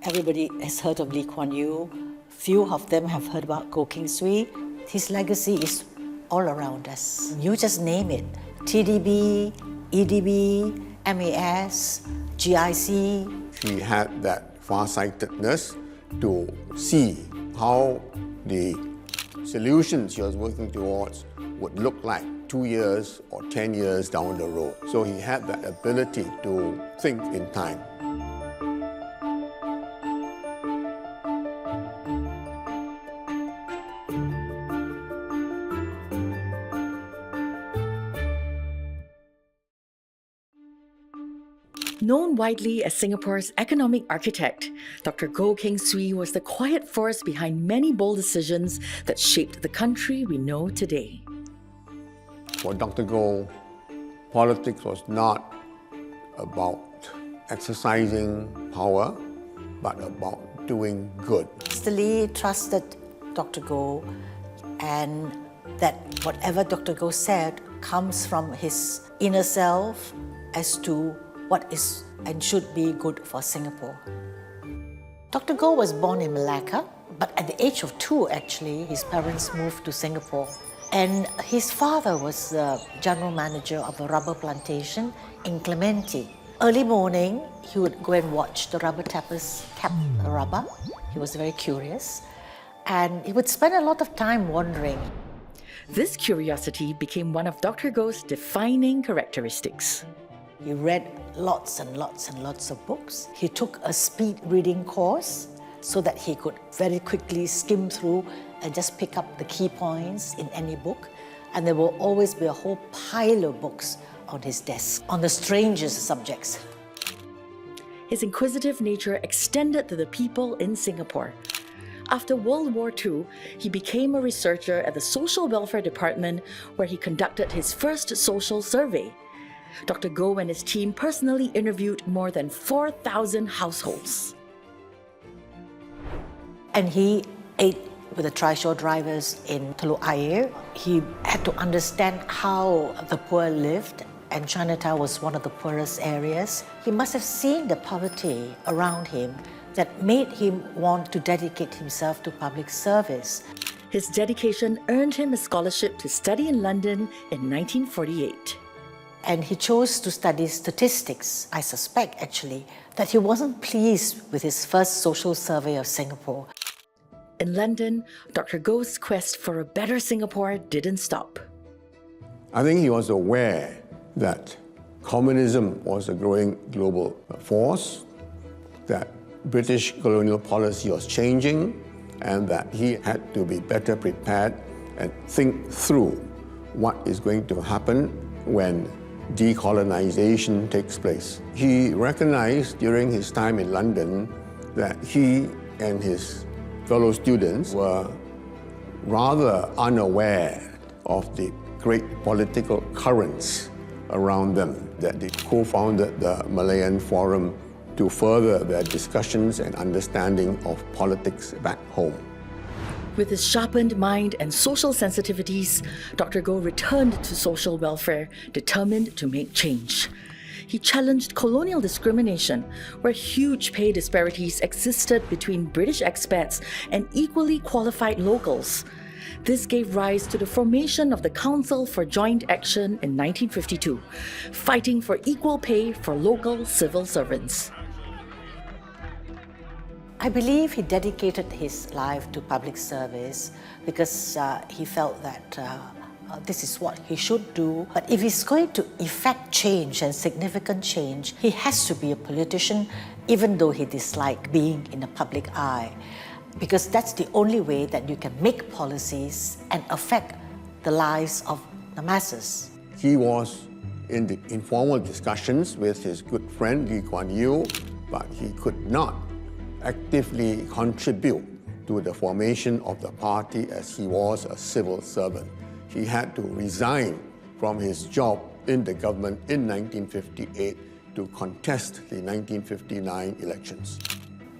Everybody has heard of Lee Kuan Yew. Few of them have heard about Goh Keng Swee. His legacy is all around us. You just name it. TDB, EDB, MAS, GIC. He had that farsightedness to see how the solutions he was working towards would look like 2 years or 10 years down the road. So he had that ability to think in time. Known widely as Singapore's economic architect, Dr. Goh Keng Swee was the quiet force behind many bold decisions that shaped the country we know today. For Dr. Goh, politics was not about exercising power, but about doing good. Mr. Lee trusted Dr. Goh, and that whatever Dr. Goh said comes from his inner self as to what is and should be good for Singapore. Dr. Goh was born in Malacca, but at the age of 2, actually, his parents moved to Singapore. And his father was the general manager of a rubber plantation in Clementi. Early morning, he would go and watch the rubber tappers tap the rubber. He was very curious. And he would spend a lot of time wandering. This curiosity became one of Dr. Goh's defining characteristics. He read lots and lots and lots of books. He took a speed reading course so that he could very quickly skim through and just pick up the key points in any book. And there will always be a whole pile of books on his desk on the strangest subjects. His inquisitive nature extended to the people in Singapore. After World War II, he became a researcher at the Social Welfare Department, where he conducted his first social survey. Dr. Goh and his team personally interviewed more than 4,000 households. And he ate with the trishaw drivers in Teluk Ayer. He had to understand how the poor lived, and Chinatown was one of the poorest areas. He must have seen the poverty around him that made him want to dedicate himself to public service. His dedication earned him a scholarship to study in London in 1948. And he chose to study statistics. I suspect, actually, that he wasn't pleased with his first social survey of Singapore. In London, Dr. Goh's quest for a better Singapore didn't stop. I think he was aware that communism was a growing global force, that British colonial policy was changing, and that he had to be better prepared and think through what is going to happen when decolonization takes place. He recognized during his time in London that he and his fellow students were rather unaware of the great political currents around them, that they co-founded the Malayan Forum to further their discussions and understanding of politics back home. With his sharpened mind and social sensitivities, Dr. Goh returned to social welfare, determined to make change. He challenged colonial discrimination, where huge pay disparities existed between British expats and equally qualified locals. This gave rise to the formation of the Council for Joint Action in 1952, fighting for equal pay for local civil servants. I believe he dedicated his life to public service because he felt that this is what he should do. But if he's going to effect change and significant change, he has to be a politician, even though he disliked being in the public eye, because that's the only way that you can make policies and affect the lives of the masses. He was in the informal discussions with his good friend Lee Kuan Yew, but he could not actively contribute to the formation of the party as he was a civil servant. He had to resign from his job in the government in 1958 to contest the 1959 elections.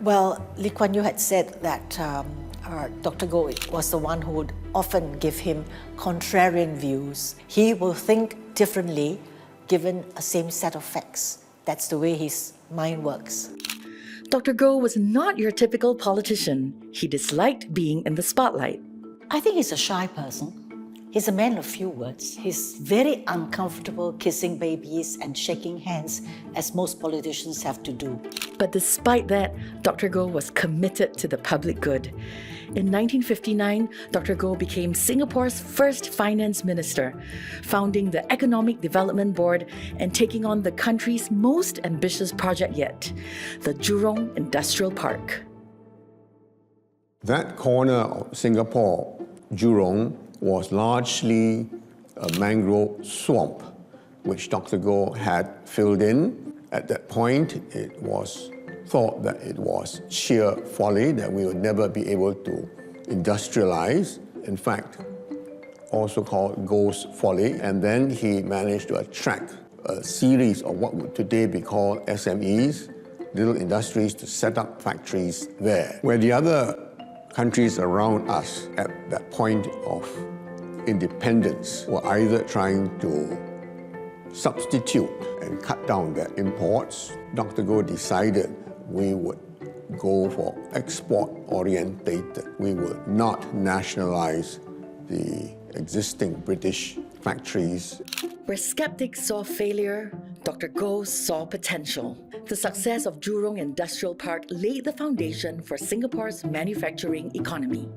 Well, Lee Kuan Yew had said that Dr. Goh was the one who would often give him contrarian views. He will think differently given a same set of facts. That's the way his mind works. Dr. Goh was not your typical politician. He disliked being in the spotlight. I think he's a shy person. He's a man of few words. He's very uncomfortable kissing babies and shaking hands, as most politicians have to do. But despite that, Dr. Goh was committed to the public good. In 1959, Dr. Goh became Singapore's first finance minister, founding the Economic Development Board and taking on the country's most ambitious project yet, the Jurong Industrial Park. That corner of Singapore, Jurong, was largely a mangrove swamp, which Dr. Goh had filled in. At that point, it was thought that it was sheer folly, that we would never be able to industrialize. In fact, also called Goh's folly. And then he managed to attract a series of what would today be called SMEs, little industries, to set up factories there, where the other countries around us at that point of independence were either trying to substitute and cut down their imports. Dr. Goh decided we would go for export-orientated. We would not nationalize the existing British factories. Where skeptics saw failure, Dr. Goh saw potential. The success of Jurong Industrial Park laid the foundation for Singapore's manufacturing economy.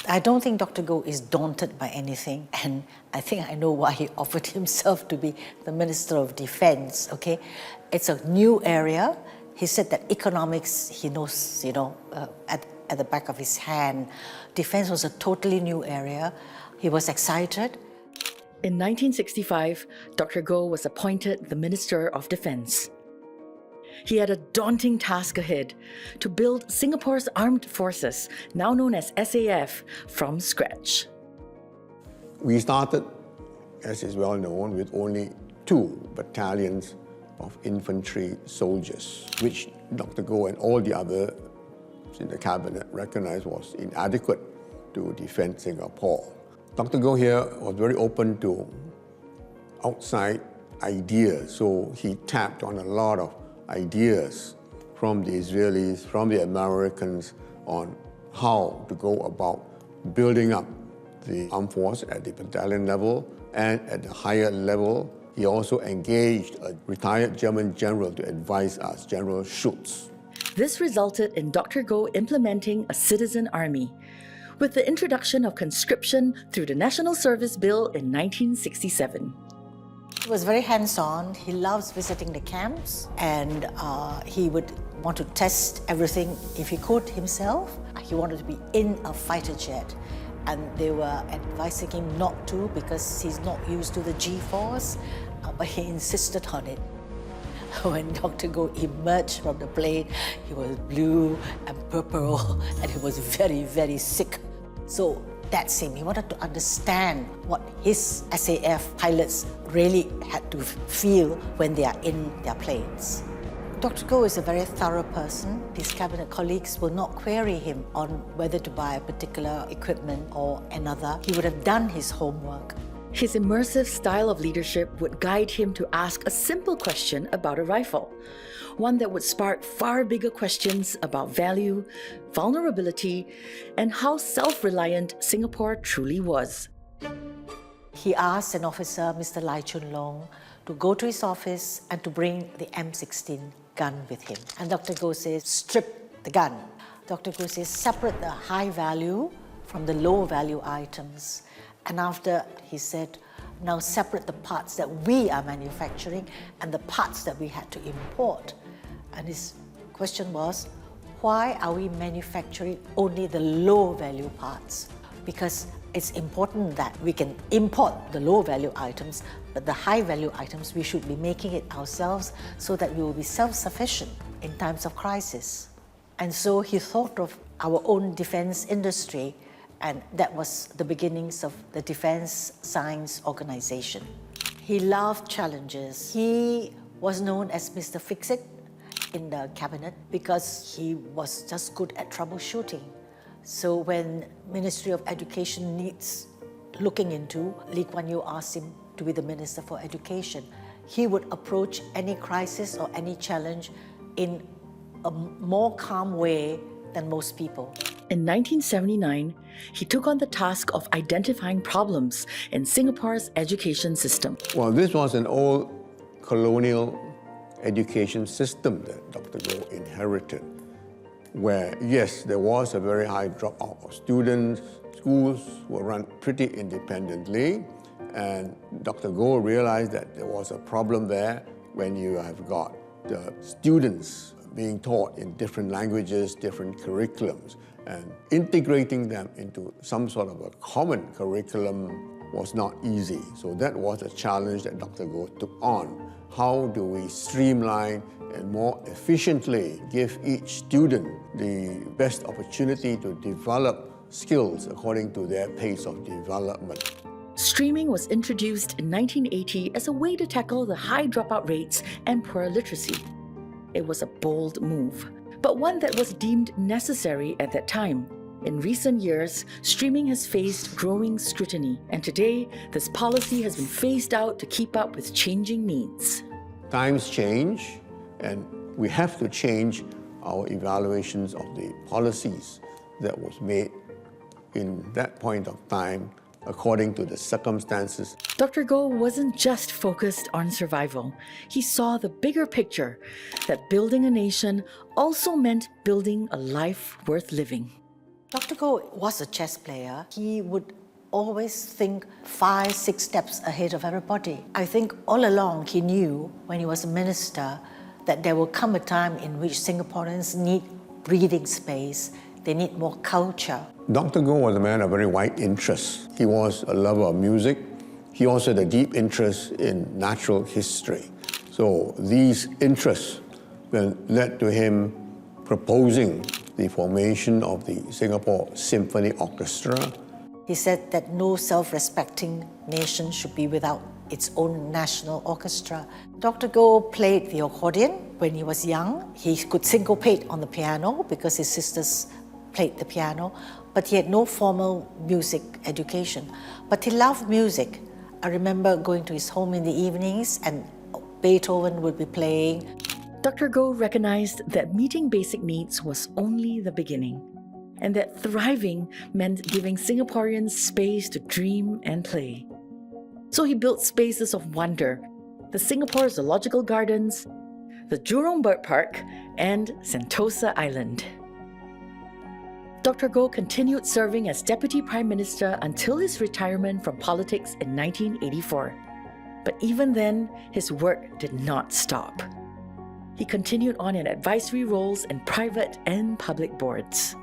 I don't think Dr. Goh is daunted by anything, and I think I know why he offered himself to be the Minister of Defence, okay? It's a new area. He said that economics, he knows, at the back of his hand. Defence was a totally new area. He was excited. In 1965, Dr. Goh was appointed the Minister of Defence. He had a daunting task ahead: to build Singapore's armed forces, now known as SAF, from scratch. We started, as is well known, with only 2 battalions of infantry soldiers, which Dr. Goh and all the others in the cabinet recognized was inadequate to defend Singapore. Dr. Goh here was very open to outside ideas, so he tapped on a lot of ideas from the Israelis, from the Americans, on how to go about building up the armed force at the battalion level and at the higher level. He also engaged a retired German general to advise us, General Schutz. This resulted in Dr. Goh implementing a citizen army, with the introduction of conscription through the National Service Bill in 1967. He was very hands-on. He loves visiting the camps, and he would want to test everything if he could himself. He wanted to be in a fighter jet, and they were advising him not to because he's not used to the G-force, but he insisted on it. When Dr. Goh emerged from the plane, he was blue and purple, and he was very, very sick. So that's him. He wanted to understand what his SAF pilots really had to feel when they are in their planes. Dr. Goh is a very thorough person. His cabinet colleagues will not query him on whether to buy a particular equipment or another. He would have done his homework. His immersive style of leadership would guide him to ask a simple question about a rifle, one that would spark far bigger questions about value, vulnerability, and how self-reliant Singapore truly was. He asked an officer, Mr. Lai Chun Long, to go to his office and to bring the M16 gun with him. And Dr. Goh says, strip the gun. Dr. Goh says, separate the high value from the low value items. And after, he said, now separate the parts that we are manufacturing and the parts that we had to import. And his question was, why are we manufacturing only the low value parts? Because it's important that we can import the low value items, but the high value items, we should be making it ourselves so that we will be self-sufficient in times of crisis. And so he thought of our own defense industry, and that was the beginnings of the Defense Science Organization. He loved challenges. He was known as Mr. Fix-It in the cabinet because he was just good at troubleshooting. So when Ministry of Education needs looking into, Lee Kuan Yew asked him to be the Minister for Education. He would approach any crisis or any challenge in a more calm way than most people. In 1979, he took on the task of identifying problems in Singapore's education system. Well, this was an old colonial education system that Dr. Goh inherited, where, yes, there was a very high dropout of students, schools were run pretty independently, and Dr. Goh realized that there was a problem there when you have got the students being taught in different languages, different curriculums, and integrating them into some sort of a common curriculum was not easy. So that was a challenge that Dr. Goh took on. How do we streamline and more efficiently give each student the best opportunity to develop skills according to their pace of development? Streaming was introduced in 1980 as a way to tackle the high dropout rates and poor literacy. It was a bold move, but one that was deemed necessary at that time. In recent years, streaming has faced growing scrutiny, and today, this policy has been phased out to keep up with changing needs. Times change, and we have to change our evaluations of the policies that was made in that point of time according to the circumstances. Dr. Goh wasn't just focused on survival. He saw the bigger picture, that building a nation also meant building a life worth living. Dr. Goh was a chess player. He would always think 5, 6 steps ahead of everybody. I think all along he knew when he was a minister that there will come a time in which Singaporeans need breathing space, they need more culture. Dr. Goh was a man of very wide interests. He was a lover of music. He also had a deep interest in natural history. So these interests led to him proposing the formation of the Singapore Symphony Orchestra. He said that no self-respecting nation should be without its own national orchestra. Dr. Goh played the accordion when he was young. He could syncopate on the piano because his sisters played the piano, but he had no formal music education. But he loved music. I remember going to his home in the evenings and Beethoven would be playing. Dr. Goh recognized that meeting basic needs was only the beginning, and that thriving meant giving Singaporeans space to dream and play. So he built spaces of wonder, the Singapore Zoological Gardens, the Jurong Bird Park, and Sentosa Island. Dr. Goh continued serving as Deputy Prime Minister until his retirement from politics in 1984. But even then, his work did not stop. He continued on in advisory roles in private and public boards.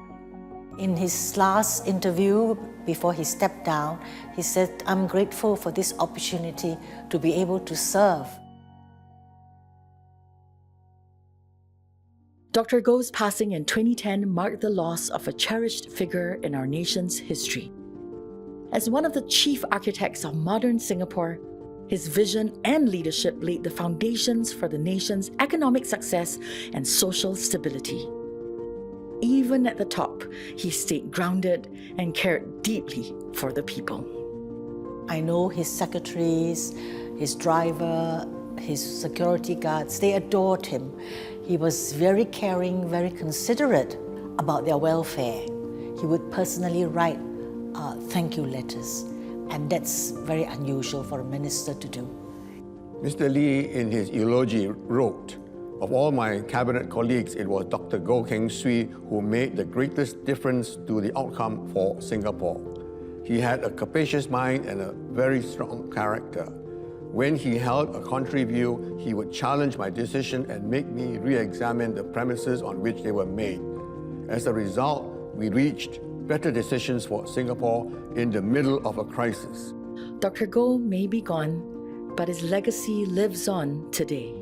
In his last interview before he stepped down, he said, "I'm grateful for this opportunity to be able to serve." Dr. Goh's passing in 2010 marked the loss of a cherished figure in our nation's history. As one of the chief architects of modern Singapore, his vision and leadership laid the foundations for the nation's economic success and social stability. Even at the top, he stayed grounded and cared deeply for the people. I know his secretaries, his driver, his security guards, they adored him. He was very caring, very considerate about their welfare. He would personally write thank you letters, and that's very unusual for a minister to do. Mr. Lee, in his eulogy, wrote, "Of all my cabinet colleagues, it was Dr. Goh Keng Swee who made the greatest difference to the outcome for Singapore. He had a capacious mind and a very strong character. When he held a contrary view, he would challenge my decision and make me re-examine the premises on which they were made. As a result, we reached better decisions for Singapore in the middle of a crisis." Dr. Goh may be gone, but his legacy lives on today.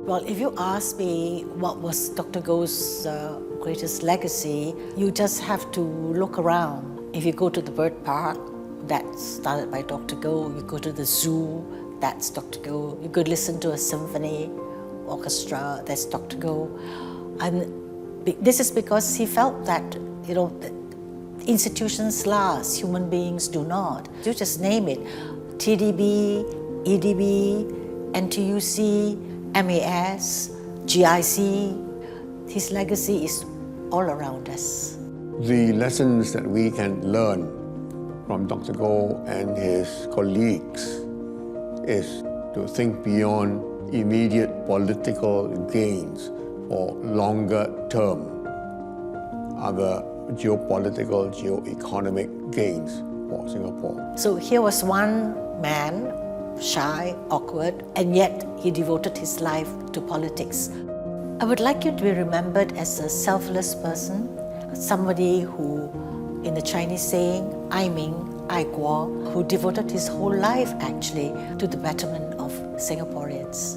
Well, if you ask me what was Dr. Goh's greatest legacy, you just have to look around. If you go to the bird park, that's started by Dr. Goh. You go to the zoo, that's Dr. Goh. You could listen to a symphony orchestra, that's Dr. Goh. And this is because he felt that, institutions last, human beings do not. You just name it, TDB, EDB, NTUC, MAS, GIC. His legacy is all around us. The lessons that we can learn from Dr. Goh and his colleagues is to think beyond immediate political gains for longer term, other geopolitical, geo-economic gains for Singapore. So here was one man, shy, awkward, and yet he devoted his life to politics. I would like you to be remembered as a selfless person, somebody who, in the Chinese saying, 爱民爱国, who devoted his whole life actually to the betterment of Singaporeans.